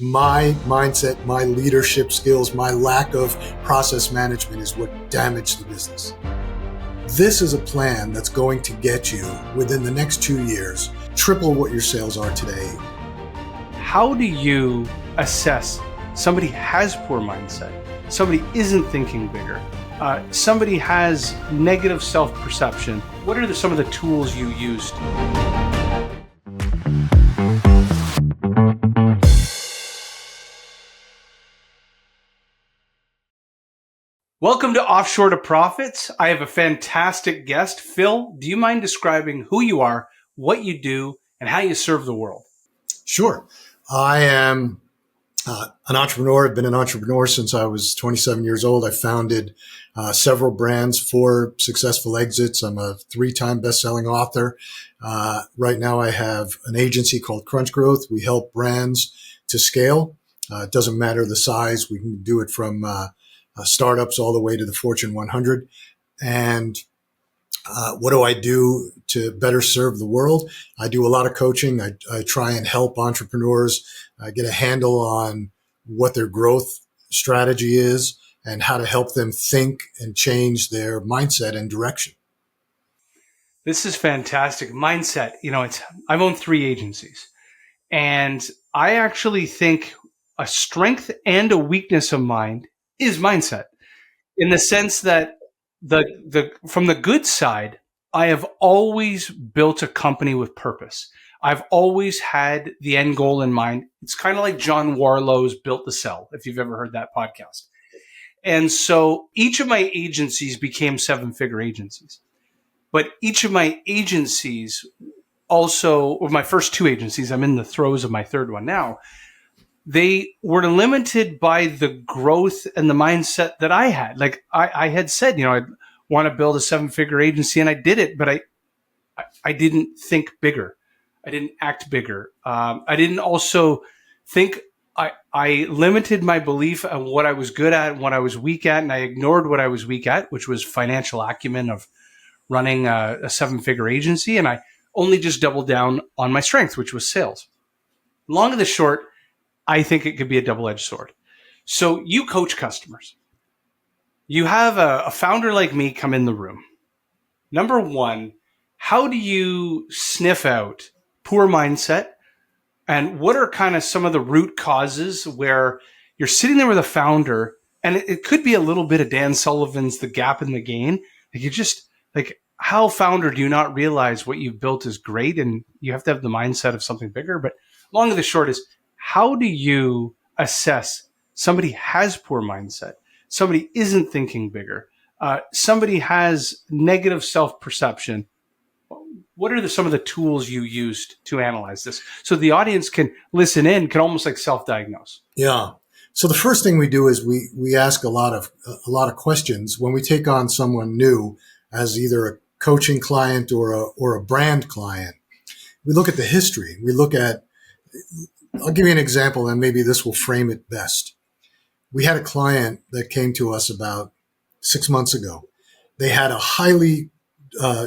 My mindset, my leadership skills, my lack of process management is what damaged the business. This is a plan that's going to get you, within the next 2 years, triple what your sales are today. How do you assess somebody has poor mindset, somebody isn't thinking bigger, somebody has negative self-perception? What are some of the tools you used? Welcome to Offshore to Profits. I have a fantastic guest. Phil, do you mind describing who you are, what you do, and how you serve the world? Sure. I am an entrepreneur. I've been an entrepreneur since I was 27 years old. I founded several brands, 4 successful exits. I'm a 3-time best-selling author. Right now I have an agency called Crunch Growth. We help brands to scale. It doesn't matter the size. We can do it from startups all the way to the Fortune 100. And what do I do to better serve the world? I do a lot of coaching. I try and help entrepreneurs get a handle on what their growth strategy is and how to help them think and change their mindset and direction. This is fantastic. Mindset, I've owned 3 agencies, and I actually think a strength and a weakness of mine is mindset, in the sense that from the good side, I have always built a company with purpose. I've always had the end goal in mind. It's kind of like John Warlow's Built the Cell, if you've ever heard that podcast. And so each of my agencies became 7-figure agencies. But each of my agencies also, or my first 2 agencies, I'm in the throes of my 3rd one now, they were limited by the growth and the mindset that I had. Like I had said, I want to build a 7-figure agency, and I did it, but I didn't think bigger. I didn't act bigger. I didn't also think. I limited my belief on what I was good at and what I was weak at, and I ignored what I was weak at, which was financial acumen of running a 7-figure agency, and I only just doubled down on my strength, which was sales. Long and the short, I think it could be a double-edged sword. So you coach customers. You have a founder like me come in the room. Number one, how do you sniff out poor mindset? And what are kind of some of the root causes where you're sitting there with a founder, and it could be a little bit of Dan Sullivan's The Gap in the Gain. How founder do you not realize what you've built is great, and you have to have the mindset of something bigger? But long and the short is, how do you assess somebody has poor mindset, somebody isn't thinking bigger, somebody has negative self-perception? What are some of the tools you used to analyze this so the audience can listen in, can almost like self-diagnose? Yeah. So the first thing we do is we ask a lot of questions when we take on someone new as either a coaching client or a brand client. We look at the history. We look at, I'll give you an example, and maybe this will frame it best. We had a client that came to us about 6 months ago. They had a highly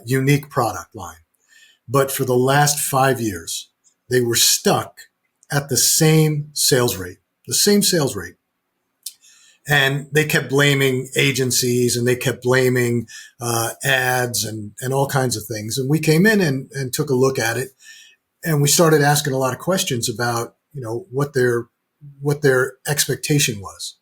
unique product line, but for the last 5 years, they were stuck at the same sales rate. And they kept blaming agencies, and they kept blaming ads and all kinds of things. And we came in and took a look at it, and we started asking a lot of questions about, what their expectation was.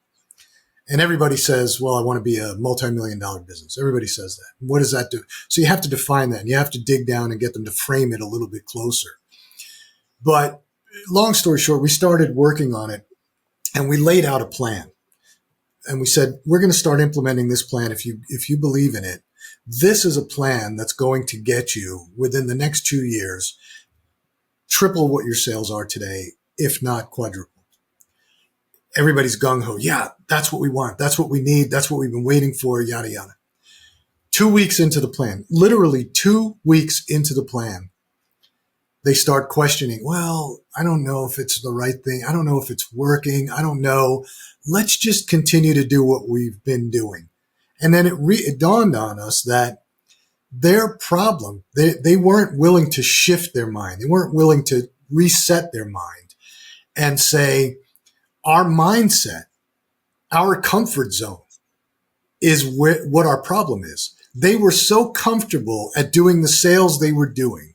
And everybody says, well, I want to be a multi-million-dollar business. Everybody says that. What does that do? So you have to define that, and you have to dig down and get them to frame it a little bit closer. But long story short, we started working on it, and we laid out a plan. And we said, we're going to start implementing this plan. If you believe in it, this is a plan that's going to get you, within the next 2 years, triple what your sales are today, if not quadruple. Everybody's gung-ho. Yeah, that's what we want. That's what we need. That's what we've been waiting for, yada, yada. 2 weeks into the plan, literally 2 weeks into the plan, they start questioning, well, I don't know if it's the right thing. I don't know if it's working. I don't know. Let's just continue to do what we've been doing. And then it dawned on us that their problem, they weren't willing to shift their mind. They weren't willing to reset their mind and say, our mindset, our comfort zone is what our problem is. They were so comfortable at doing the sales they were doing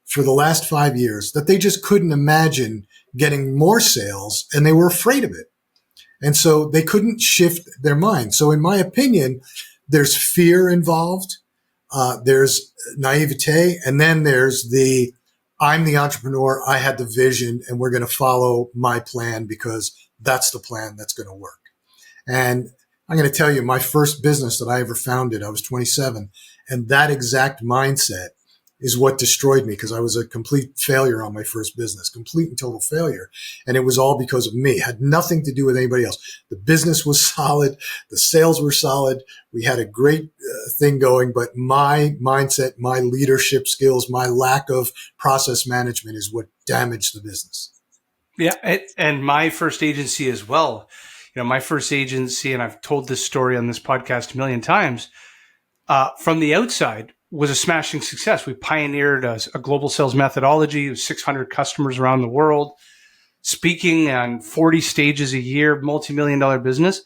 for the last 5 years that they just couldn't imagine getting more sales, and they were afraid of it. And so they couldn't shift their mind. So in my opinion, there's fear involved. There's naivete. And then there's I'm the entrepreneur. I had the vision, and we're going to follow my plan because that's the plan that's going to work. And I'm going to tell you, my first business that I ever founded, I was 27. And that exact mindset is what destroyed me, because I was a complete failure on my first business, complete and total failure. And it was all because of me. It had nothing to do with anybody else. The business was solid. The sales were solid. We had a great thing going, but my mindset, my leadership skills, my lack of process management is what damaged the business. Yeah. And my first agency as well. My first agency, and I've told this story on this podcast a million times, from the outside was a smashing success. We pioneered a global sales methodology with 600 customers around the world, speaking on 40 stages a year, multi-million-dollar business.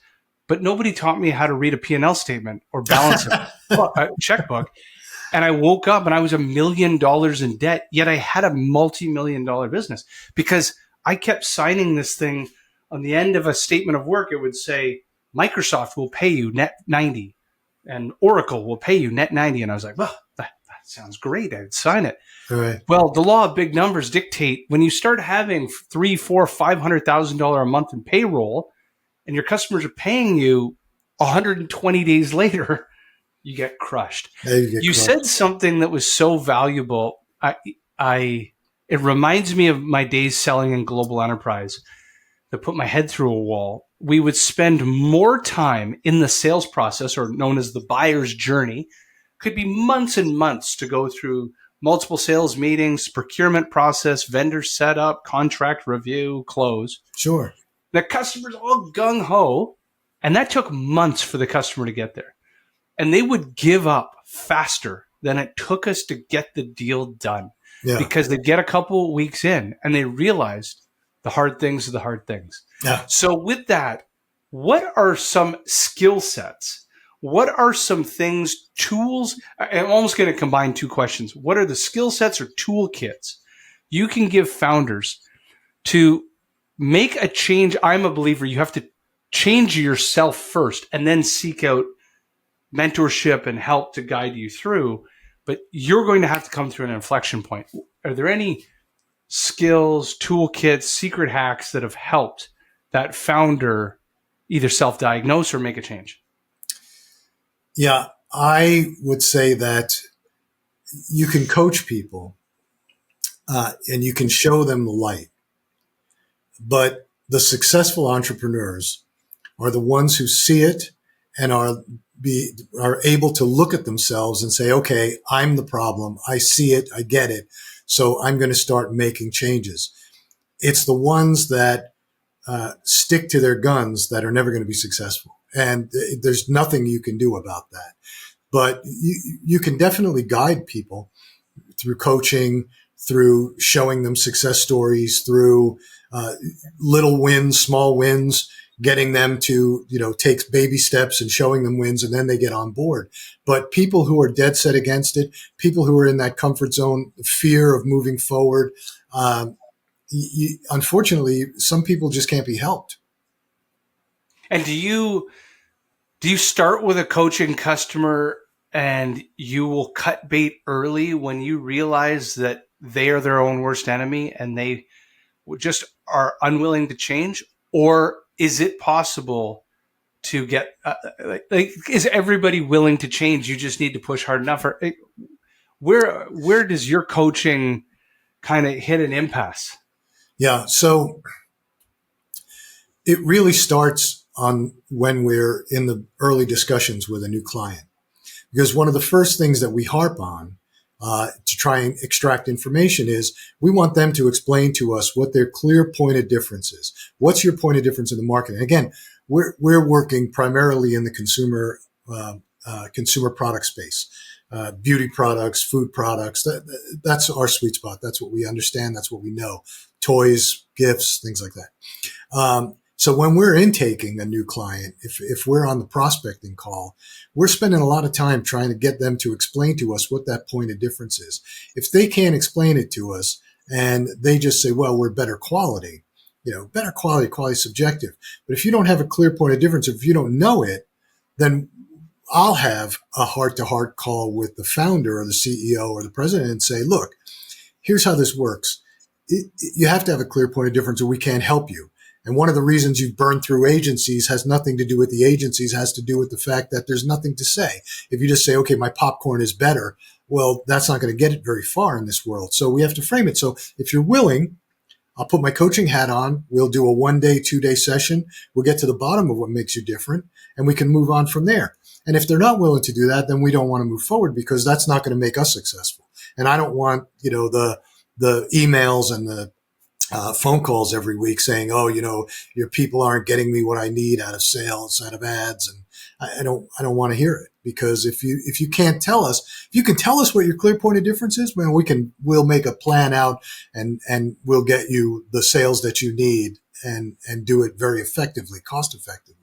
But nobody taught me how to read a P&L statement or balance a checkbook. And I woke up and I was $1 million in debt, yet I had a multi-million-dollar business because I kept signing this thing. On the end of a statement of work, it would say, Microsoft will pay you net 90 and Oracle will pay you net 90. And I was like, well, that sounds great. I'd sign it. Right. Well, the law of big numbers dictate when you start having $300,000, $400,000, $500,000 a month in payroll and your customers are paying you 120 days later, you get crushed. You said something that was so valuable. It reminds me of my days selling in global enterprise that put my head through a wall. We would spend more time in the sales process, or known as the buyer's journey. Could be months and months to go through multiple sales meetings, procurement process, vendor setup, contract review, close. Sure. The customer's all gung-ho, and that took months for the customer to get there. And they would give up faster than it took us to get the deal done. Yeah. Because they'd get a couple weeks in and they realized the hard things are the hard things. Yeah. So with that, what are some skill sets? What are some things, tools? I'm almost going to combine two questions. What are the skill sets or toolkits you can give founders to make a change? I'm a believer you have to change yourself first and then seek out mentorship and help to guide you through. But you're going to have to come through an inflection point. Are there any skills, toolkits, secret hacks that have helped that founder either self-diagnose or make a change? Yeah, I would say that you can coach people and you can show them the light. But the successful entrepreneurs are the ones who see it and are able to look at themselves and say, okay, I'm the problem. I see it. I get it. So I'm going to start making changes. It's the ones that stick to their guns that are never going to be successful. And there's nothing you can do about that. But you can definitely guide people through coaching, through showing them success stories, through little wins, small wins, getting them to, take baby steps and showing them wins, and then they get on board. But people who are dead set against it, people who are in that comfort zone, fear of moving forward, unfortunately, some people just can't be helped. And do you start with a coaching customer and you will cut bait early when you realize that they are their own worst enemy and they just are unwilling to change? Or is it possible to get, is everybody willing to change? You just need to push hard enough. Or where does your coaching kind of hit an impasse? Yeah. So it really starts on when we're in the early discussions with a new client, because one of the first things that we harp on to try and extract information is we want them to explain to us what their clear point of difference is. What's your point of difference in the market? And again, we're working primarily in the consumer product space, beauty products, food products. That's our sweet spot. That's what we understand. That's what we know. toys, gifts, things like that. So when we're intaking a new client, if we're on the prospecting call, we're spending a lot of time trying to get them to explain to us what that point of difference is. If they can't explain it to us and they just say, well, we're better quality, better quality, quality is subjective. But if you don't have a clear point of difference, if you don't know it, then I'll have a heart-to-heart call with the founder or the CEO or the president and say, look, here's how this works. You have to have a clear point of difference or we can't help you. And one of the reasons you've burned through agencies has nothing to do with the agencies, has to do with the fact that there's nothing to say. If you just say, okay, my popcorn is better, well, that's not going to get it very far in this world. So we have to frame it. So if you're willing, I'll put my coaching hat on. We'll do a 1-day, 2-day session. We'll get to the bottom of what makes you different and we can move on from there. And if they're not willing to do that, then we don't want to move forward because that's not going to make us successful. And I don't want, the emails and the phone calls every week saying, oh, your people aren't getting me what I need out of sales, out of ads. And I don't want to hear it because if you can't tell us, if you can tell us what your clear point of difference is, man, we'll make a plan out and we'll get you the sales that you need and do it very effectively, cost effectively.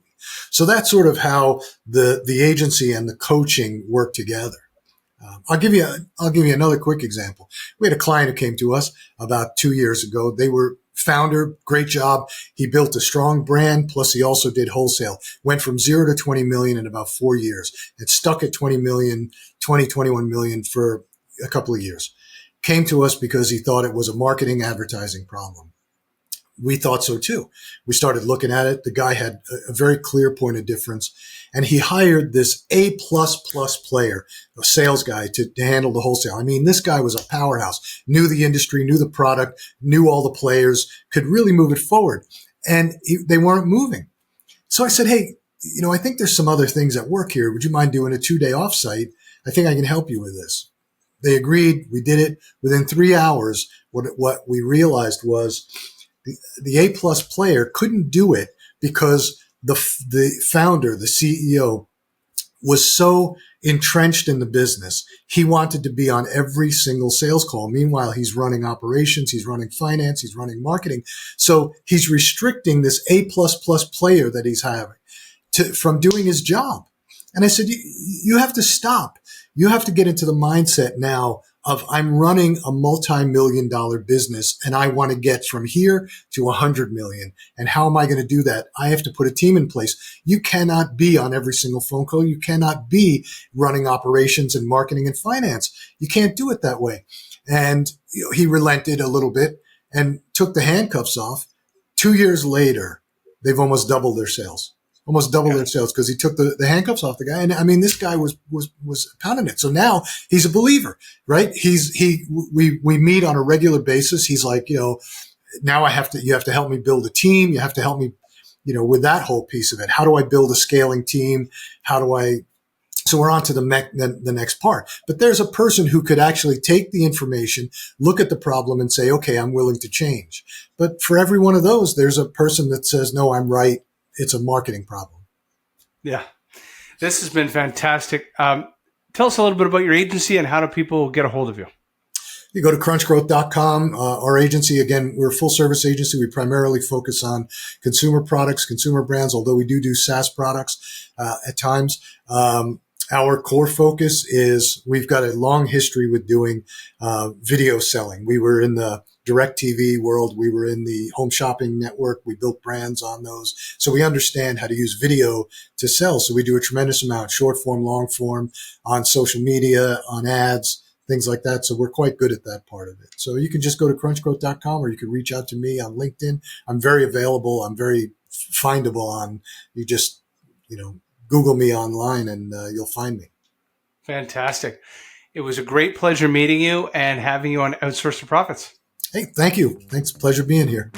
So that's sort of how the agency and the coaching work together. I'll give you another quick example. We had a client who came to us about 2 years ago. They were founder, great job. He built a strong brand. Plus he also did wholesale, went from 0 to 20 million in about 4 years. It stuck at 21 million for a couple of years. Came to us because he thought it was a marketing advertising problem. We thought so too. We started looking at it. The guy had a very clear point of difference and he hired this A++ player, a sales guy to handle the wholesale. I mean, this guy was a powerhouse, knew the industry, knew the product, knew all the players, could really move it forward. And they weren't moving. So I said, hey, I think there's some other things at work here. Would you mind doing a 2-day offsite? I think I can help you with this. They agreed. We did it. Within 3 hours, what we realized was the A+ player couldn't do it because the founder, the CEO, was so entrenched in the business. He wanted to be on every single sales call. Meanwhile, he's running operations, he's running finance, he's running marketing. So he's restricting this A++ player that he's having from doing his job. And I said, you have to stop. You have to get into the mindset now of I'm running a multi-million-dollar business and I want to get from here to 100 million. And how am I going to do that? I have to put a team in place. You cannot be on every single phone call. You cannot be running operations and marketing and finance. You can't do it that way. And he relented a little bit and took the handcuffs off. 2 years later, they've almost doubled their sales. Because he took the handcuffs off the guy. And I mean, this guy was pounding it. So now he's a believer, right? We meet on a regular basis. He's like, now you have to help me build a team. You have to help me, with that whole piece of it. How do I build a scaling team? So we're on to the next part. But there's a person who could actually take the information, look at the problem and say, okay, I'm willing to change. But for every one of those, there's a person that says, no, I'm right. It's a marketing problem. Yeah. This has been fantastic. Tell us a little bit about your agency and how do people get a hold of you? You go to crunchgrowth.com. Our agency, again, we're a full service agency. We primarily focus on consumer products, consumer brands, although we do SaaS products at times. Our core focus is we've got a long history with doing video selling. We were in the direct TV world. We were in the home shopping network. We built brands on those. So we understand how to use video to sell. So we do a tremendous amount, short form, long form, on social media, on ads, things like that. So we're quite good at that part of it. So you can just go to crunchgrowth.com or you can reach out to me on LinkedIn. I'm very available. I'm very findable on, you just, Google me online and you'll find me. Fantastic. It was a great pleasure meeting you and having you on Outsource to Profits. Hey, thank you. Thanks. Pleasure being here.